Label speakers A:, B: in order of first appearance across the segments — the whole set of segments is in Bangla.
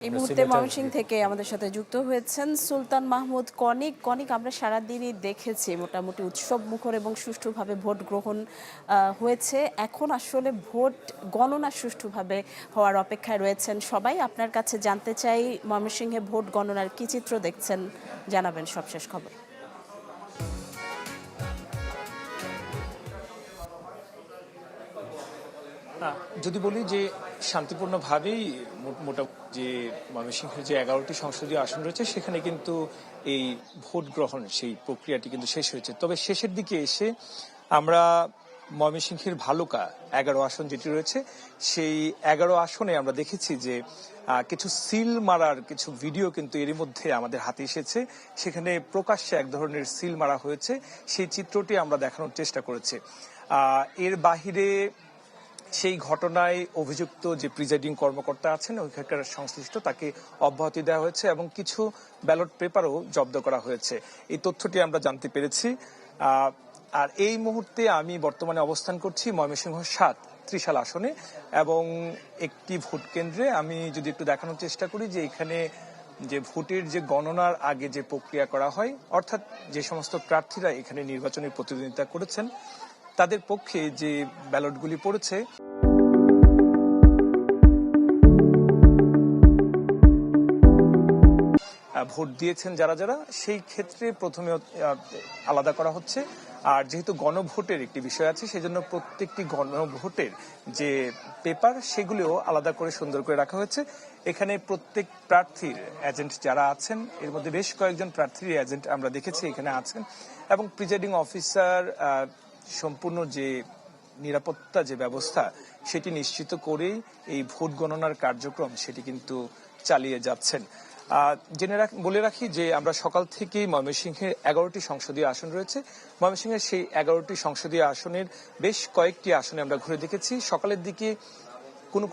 A: এই মুহূর্তে ময়মনসিংহ থেকে আমাদের সাথে যুক্ত হয়েছেন সুলতান মাহমুদ কনিক। আমরা সারাদিনই দেখেছি মোটামুটি উৎসব মুখর এবং সুষ্ঠুভাবে ভোট গ্রহণ হয়েছে। এখন আসলে ভোট গণনা সুষ্ঠুভাবে হওয়ার অপেক্ষায় রয়েছেন সবাই। আপনার কাছে জানতে চাই, ময়মনসিংহে ভোট গণনার কি চিত্র দেখছেন, জানাবেন সবশেষ খবর।
B: যদি বলি যে শান্তিপূর্ণভাবেই মোটামুটি যে ময়মনসিংহের যে 11টি সংসদীয় আসন রয়েছে সেখানে কিন্তু এই ভোট গ্রহণ সেই প্রক্রিয়াটি কিন্তু শেষ হয়েছে। তবে শেষের দিকে এসে আমরা ময়মনসিংহের ভালুকা 11 আসন যেটি রয়েছে সেই 11 আসনে আমরা দেখেছি যে কিছু সিল মারার কিছু ভিডিও কিন্তু এরই মধ্যে আমাদের হাতে এসেছে। সেখানে প্রকাশ্যে এক ধরনের সিল মারা হয়েছে, সেই চিত্রটি আমরা দেখানোর চেষ্টা করেছি। এর বাহিরে সেই ঘটনায় অভিযুক্ত যে প্রিজাইডিং কর্মকর্তা আছেন ওইখানকার সংশ্লিষ্ট তাকে অব্যাহতি দেওয়া হয়েছে এবং কিছু ব্যালট পেপারও জব্দ করা হয়েছে। এই তথ্যটি আমরা জানতে পেরেছি। আর এই মুহূর্তে আমি বর্তমানে অবস্থান করছি ময়মনসিংহ 7 ত্রিশাল আসনে এবং একটি ভোট কেন্দ্রে। আমি যদি একটু দেখানোর চেষ্টা করি যে এখানে যে ভোটের যে গণনার আগে যে প্রক্রিয়া করা হয়, অর্থাৎ যে সমস্ত প্রার্থীরা এখানে নির্বাচনী প্রতিদ্বন্দ্বিতা করেছেন তাদের পক্ষে যে ব্যালটগুলি পড়েছে ভোট দিয়েছেন যারা যারা, সেই ক্ষেত্রে প্রথমে আলাদা করা হচ্ছে। আর যেহেতু গণভোটের একটি বিষয় আছে সেজন্য প্রত্যেকটি গণভোটের যে পেপার সেগুলিও আলাদা করে সুন্দর করে রাখা হয়েছে। এখানে প্রত্যেক প্রার্থীর এজেন্ট যারা আছেন, এর মধ্যে বেশ কয়েকজন প্রার্থীর এজেন্ট আমরা দেখেছি এখানে আছেন এবং প্রিজাইডিং অফিসার সম্পূর্ণ যে নিরাপত্তা যে ব্যবস্থা সেটি নিশ্চিত করেই এই ভোট গণনার কার্যক্রম সেটি কিন্তু চালিয়ে যাচ্ছেন। বলে রাখি যে আমরা সকাল থেকেই ময়মনসিংহের 11টি সংসদীয় আসন রয়েছে। ময়মনসিংহের সেই 11টি সংসদীয় আসনের বেশ কয়েকটি আসনে আমরা ঘুরে দেখেছি। সকালের দিকে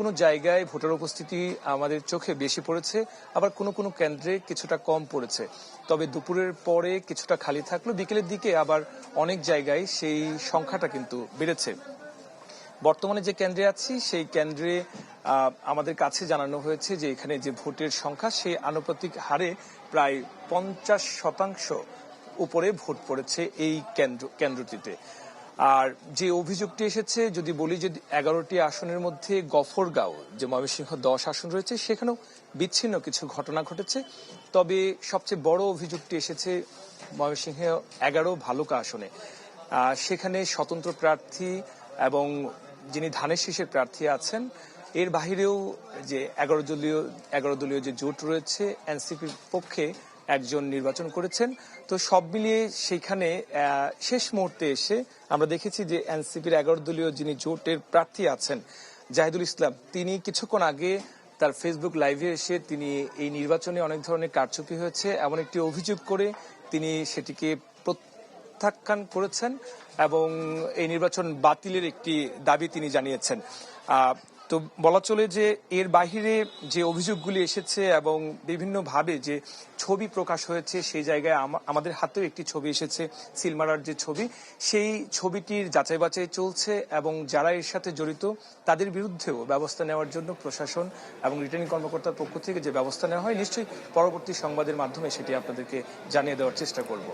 B: কোনো জায়গায় ভোটার উপস্থিতি আমাদের চোখে বেশি পড়েছে, আবার কোনো কেন্দ্রে কিছুটা কম পড়েছে। তবে দুপুরের পরে কিছুটা খালি থাকলো, বিকেলের দিকে আবার অনেক জায়গায় সেই সংখ্যাটা কিন্তু বেড়েছে। বর্তমানে যে কেন্দ্রে আছি সেই কেন্দ্রে আমাদের কাছে জানানো হয়েছে যে এখানে যে ভোটের সংখ্যা সেই আনুপাতিক হারে প্রায় 50% উপরে ভোট পড়েছে এই কেন্দ্রটিতে। আর যে অভিযোগটি এসেছে, যদি বলি যে 11টি আসনের মধ্যে গফরগাঁও যে ময়মনসিংহ 10 আসন রয়েছে সেখানেও বিচ্ছিন্ন কিছু ঘটনা ঘটেছে। তবে সবচেয়ে বড় অভিযোগটি এসেছে ময়মনসিংহ 11 ভালুকা আসনে। সেখানে স্বতন্ত্র প্রার্থী এবং যিনি ধানের শীষের প্রার্থী আছেন, এর বাহিরেও যে 11 দলীয় যে জোট রয়েছে এনসিপির পক্ষে একজন নির্বাচন করেছেন। তো সব মিলিয়ে সেখানে শেষ মুহূর্তে এসে আমরা দেখেছি যে এনসিপির 11 দলীয় যিনি জোটের প্রার্থী আছেন জাহিদুল ইসলাম, তিনি কিছুক্ষণ আগে তার ফেসবুক লাইভে এসে তিনি এই নির্বাচনে অনেক ধরনের কারচুপি হয়েছে এমন একটি অভিযোগ করে তিনি সেটিকে প্রত্যাখ্যান করেছেন এবং এই নির্বাচন বাতিলের একটি দাবি তিনি জানিয়েছেন। তো বলা চলে যে এর বাহিরে যে অভিযোগগুলি এসেছে এবং বিভিন্নভাবে যে ছবি প্রকাশ হয়েছে, সেই জায়গায় আমাদের হাতেও একটি ছবি এসেছে সিলমারার যে ছবি, সেই ছবিটির যাচাই বাছাই চলছে এবং যারা এর সাথে জড়িত তাদের বিরুদ্ধেও ব্যবস্থা নেওয়ার জন্য প্রশাসন এবং রিটার্নিং কর্মকর্তার পক্ষ থেকে যে ব্যবস্থা নেওয়া হয় নিশ্চয়ই পরবর্তী সংবাদের মাধ্যমে সেটি আপনাদেরকে জানিয়ে দেওয়ার চেষ্টা করব।